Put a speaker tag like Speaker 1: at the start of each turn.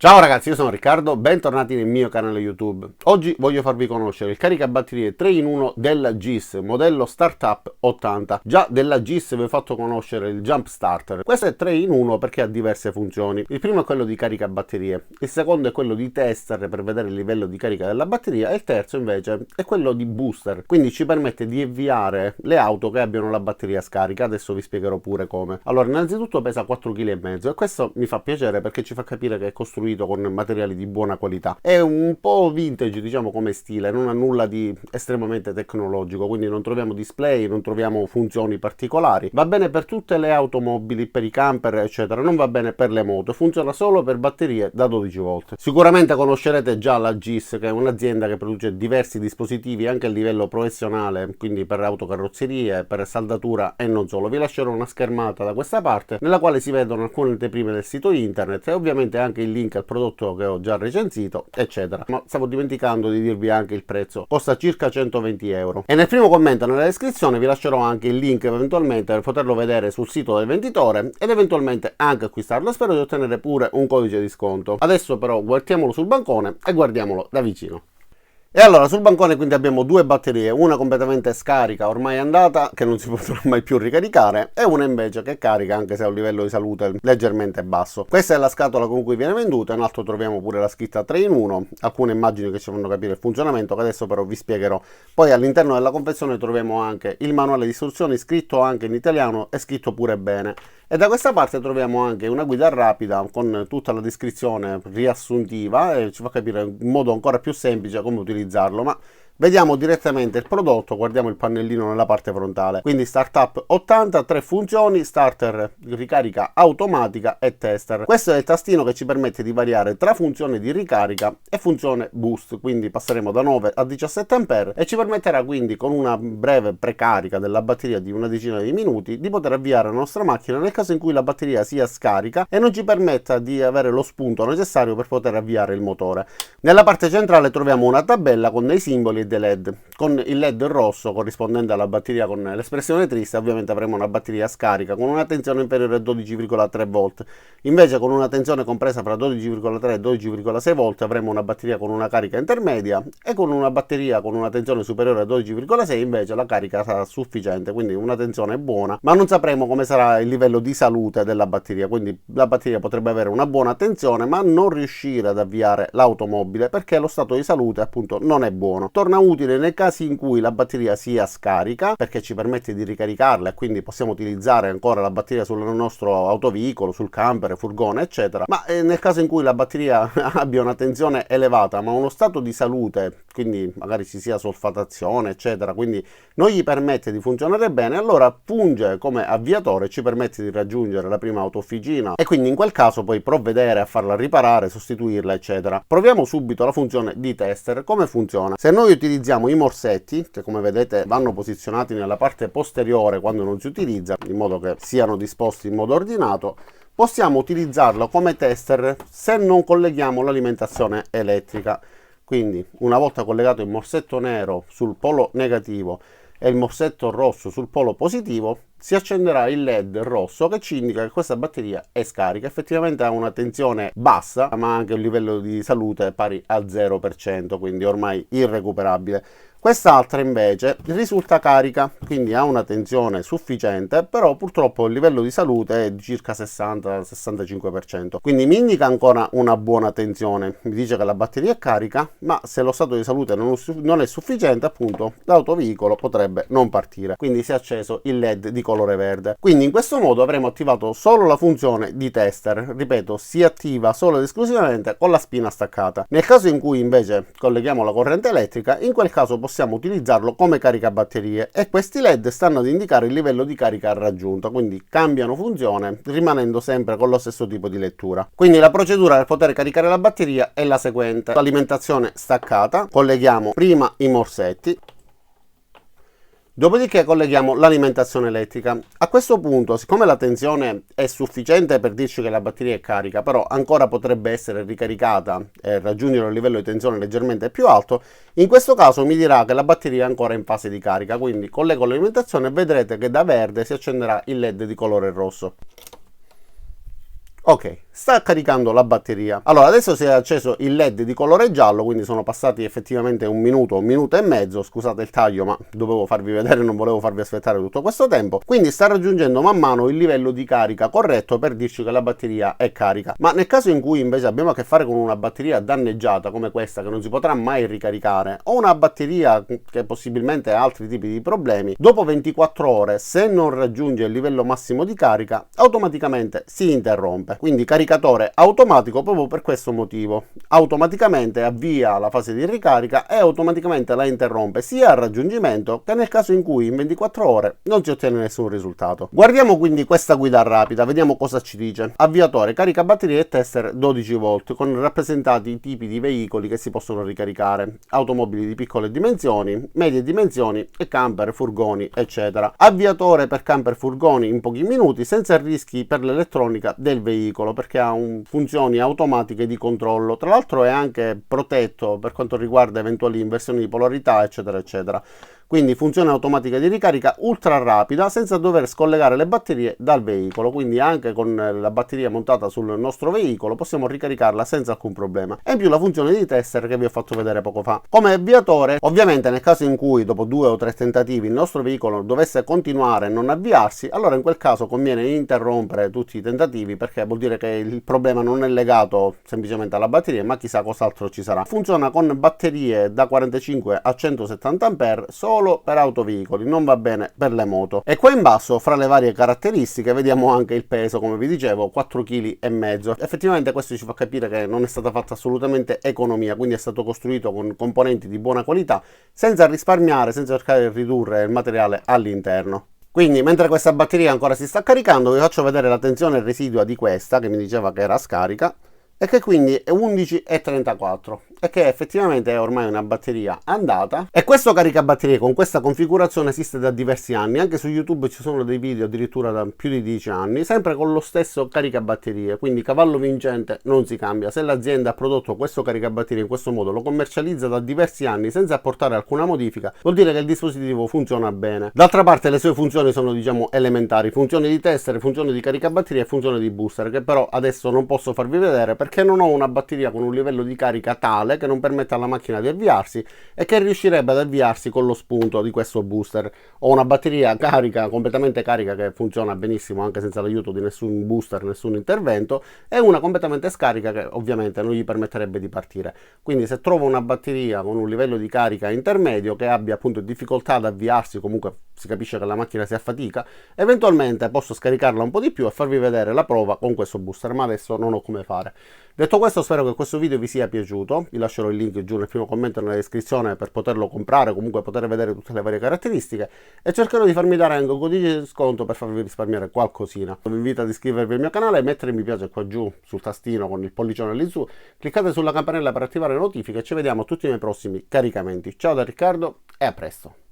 Speaker 1: Ciao ragazzi, io sono Riccardo, bentornati nel mio canale YouTube. Oggi voglio farvi conoscere il caricabatterie 3 in 1 della GIS, modello Startup 80. Già della GIS vi ho fatto conoscere il Jump Starter. Questo è 3 in 1 perché ha diverse funzioni. Il primo è quello di caricabatterie, il secondo è quello di tester per vedere il livello di carica della batteria e il terzo invece è quello di booster, quindi ci permette di avviare le auto che abbiano la batteria scarica. Adesso vi spiegherò pure come. Allora, innanzitutto pesa 4,5 kg e questo mi fa piacere perché ci fa capire che è costruito con materiali di buona qualità. È un po' vintage, diciamo, come stile, non ha nulla di estremamente tecnologico, quindi non troviamo display, non troviamo funzioni particolari. Va bene per tutte le automobili, per i camper eccetera, non va bene per le moto, funziona solo per batterie da 12 volt. Sicuramente conoscerete già la GIS, che è un'azienda che produce diversi dispositivi anche a livello professionale, quindi per autocarrozzerie, per saldatura e non solo. Vi lascerò una schermata da questa parte nella quale si vedono alcune anteprime del sito internet e ovviamente anche il link al prodotto che ho già recensito eccetera. Ma stavo dimenticando di dirvi anche il prezzo: costa circa 120 euro. E nel primo commento nella descrizione vi lascerò anche il link eventualmente per poterlo vedere sul sito del venditore ed eventualmente anche acquistarlo. Spero di ottenere pure un codice di sconto. Adesso però guardiamolo sul bancone e guardiamolo da vicino. E allora sul bancone quindi abbiamo due batterie, una completamente scarica, ormai andata, che non si potrà mai più ricaricare, e una invece che carica anche se ha un livello di salute leggermente basso. Questa è la scatola con cui viene venduta, in alto troviamo pure la scritta 3 in 1, alcune immagini che ci fanno capire il funzionamento che adesso però vi spiegherò. Poi all'interno della confezione troviamo anche il manuale di istruzioni scritto anche in italiano e scritto pure bene. E da questa parte troviamo anche una guida rapida con tutta la descrizione riassuntiva e ci fa capire in modo ancora più semplice come utilizzarlo. Ma vediamo direttamente il prodotto, guardiamo il pannellino nella parte frontale. Quindi Startup 80, 3 funzioni: starter, ricarica automatica e tester. Questo è il tastino che ci permette di variare tra funzione di ricarica e funzione boost, quindi passeremo da 9 a 17 A e ci permetterà quindi con una breve precarica della batteria di una decina di minuti di poter avviare la nostra macchina nel caso in cui la batteria sia scarica e non ci permetta di avere lo spunto necessario per poter avviare il motore. Nella parte centrale troviamo una tabella con dei simboli dei LED, con il LED rosso corrispondente alla batteria con l'espressione triste. Ovviamente avremo una batteria scarica con una tensione inferiore a 12,3 volt, invece con una tensione compresa fra 12,3 e 12,6 volt avremo una batteria con una carica intermedia e con una batteria con una tensione superiore a 12,6 invece la carica sarà sufficiente, quindi una tensione buona, ma non sapremo come sarà il livello di salute della batteria, quindi la batteria potrebbe avere una buona tensione ma non riuscire ad avviare l'automobile perché lo stato di salute appunto non è buono. Torna utile nei casi in cui la batteria sia scarica perché ci permette di ricaricarla e quindi possiamo utilizzare ancora la batteria sul nostro autoveicolo, sul camper, furgone eccetera. Ma nel caso in cui la batteria abbia una tensione elevata ma uno stato di salute, quindi magari ci sia solfatazione eccetera, quindi non gli permette di funzionare bene, allora funge come avviatore e ci permette di raggiungere la prima autofficina e quindi in quel caso poi provvedere a farla riparare, sostituirla eccetera. Proviamo subito la funzione di tester. Come funziona? Se noi utilizziamo i morsetti, che come vedete vanno posizionati nella parte posteriore quando non si utilizza, in modo che siano disposti in modo ordinato, possiamo utilizzarlo come tester se non colleghiamo l'alimentazione elettrica. Quindi una volta collegato il morsetto nero sul polo negativo e il morsetto rosso sul polo positivo, si accenderà il LED rosso che ci indica che questa batteria è scarica. Effettivamente ha una tensione bassa ma anche un livello di salute pari al 0%, quindi ormai irrecuperabile. Quest'altra invece risulta carica, quindi ha una tensione sufficiente, però purtroppo il livello di salute è di circa 60-65%, quindi mi indica ancora una buona tensione, mi dice che la batteria è carica, ma se lo stato di salute non è sufficiente appunto l'autoveicolo potrebbe non partire, quindi si è acceso il LED di colore verde. Quindi in questo modo avremo attivato solo la funzione di tester, ripeto, si attiva solo ed esclusivamente con la spina staccata. Nel caso in cui invece colleghiamo la corrente elettrica, in quel caso possiamo utilizzarlo come caricabatterie e questi LED stanno ad indicare il livello di carica raggiunto, quindi cambiano funzione rimanendo sempre con lo stesso tipo di lettura. Quindi la procedura per poter caricare la batteria è la seguente: alimentazione staccata, colleghiamo prima i morsetti, dopodiché colleghiamo l'alimentazione elettrica. A questo punto, siccome la tensione è sufficiente per dirci che la batteria è carica, però ancora potrebbe essere ricaricata e raggiungere un livello di tensione leggermente più alto, in questo caso mi dirà che la batteria è ancora in fase di carica, quindi collego l'alimentazione e vedrete che da verde si accenderà il LED di colore rosso. Ok, sta caricando la batteria. Allora adesso si è acceso il LED di colore giallo, quindi sono passati effettivamente un minuto e mezzo, scusate il taglio ma dovevo farvi vedere, non volevo farvi aspettare tutto questo tempo, quindi sta raggiungendo man mano il livello di carica corretto per dirci che la batteria è carica. Ma nel caso in cui invece abbiamo a che fare con una batteria danneggiata come questa, che non si potrà mai ricaricare, o una batteria che possibilmente ha altri tipi di problemi, dopo 24 ore se non raggiunge il livello massimo di carica automaticamente si interrompe. Quindi caricatore automatico proprio per questo motivo, automaticamente avvia la fase di ricarica e automaticamente la interrompe sia al raggiungimento che nel caso in cui in 24 ore non si ottiene nessun risultato. Guardiamo quindi questa guida rapida, vediamo cosa ci dice. Avviatore, carica batterie e tester 12 volt con rappresentati i tipi di veicoli che si possono ricaricare: automobili di piccole dimensioni, medie dimensioni e camper, furgoni eccetera. Avviatore per camper, furgoni in pochi minuti senza rischi per l'elettronica del veicolo, perché ha funzioni automatiche di controllo. Tra l'altro è anche protetto per quanto riguarda eventuali inversioni di polarità eccetera eccetera. Quindi funzione automatica di ricarica ultra rapida senza dover scollegare le batterie dal veicolo, quindi anche con la batteria montata sul nostro veicolo possiamo ricaricarla senza alcun problema. E in più la funzione di tester che vi ho fatto vedere poco fa. Come avviatore, ovviamente nel caso in cui dopo 2 o 3 tentativi il nostro veicolo dovesse continuare a non avviarsi, allora in quel caso conviene interrompere tutti i tentativi, perché vuol dire che il problema non è legato semplicemente alla batteria, ma chissà cos'altro ci sarà. Funziona con batterie da 45 a 170 A solo per autoveicoli, non va bene per le moto. E qua in basso, fra le varie caratteristiche, vediamo anche il peso, come vi dicevo, 4,5 kg. Effettivamente questo ci fa capire che non è stata fatta assolutamente economia, quindi è stato costruito con componenti di buona qualità, senza risparmiare, senza cercare di ridurre il materiale all'interno. Quindi mentre questa batteria ancora si sta caricando, vi faccio vedere la tensione residua di questa, che mi diceva che era scarica, e che quindi è 11,34 e che effettivamente è ormai una batteria andata. E questo caricabatterie con questa configurazione esiste da diversi anni, anche su YouTube ci sono dei video addirittura da più di 10 anni, sempre con lo stesso caricabatterie, quindi cavallo vincente non si cambia. Se l'azienda ha prodotto questo caricabatterie in questo modo, lo commercializza da diversi anni senza apportare alcuna modifica, vuol dire che il dispositivo funziona bene. D'altra parte le sue funzioni sono diciamo elementari: funzione di tester, funzione di caricabatterie e funzione di booster, che però adesso non posso farvi vedere perché non ho una batteria con un livello di carica tale che non permette alla macchina di avviarsi e che riuscirebbe ad avviarsi con lo spunto di questo booster. Ho una batteria carica, completamente carica, che funziona benissimo anche senza l'aiuto di nessun booster, nessun intervento, e una completamente scarica che ovviamente non gli permetterebbe di partire. Quindi se trovo una batteria con un livello di carica intermedio che abbia appunto difficoltà ad avviarsi, comunque si capisce che la macchina si affatica, eventualmente posso scaricarla un po' di più e farvi vedere la prova con questo booster, ma adesso non ho come fare. Detto questo, spero che questo video vi sia piaciuto. Vi lascerò il link giù nel primo commento nella descrizione per poterlo comprare, comunque poter vedere tutte le varie caratteristiche, e cercherò di farmi dare anche un codice di sconto per farvi risparmiare qualcosina. Vi invito ad iscrivervi al mio canale e mettere mi piace qua giù sul tastino con il pollicione lì su, cliccate sulla campanella per attivare le notifiche e ci vediamo a tutti i miei prossimi caricamenti. Ciao da Riccardo e a presto!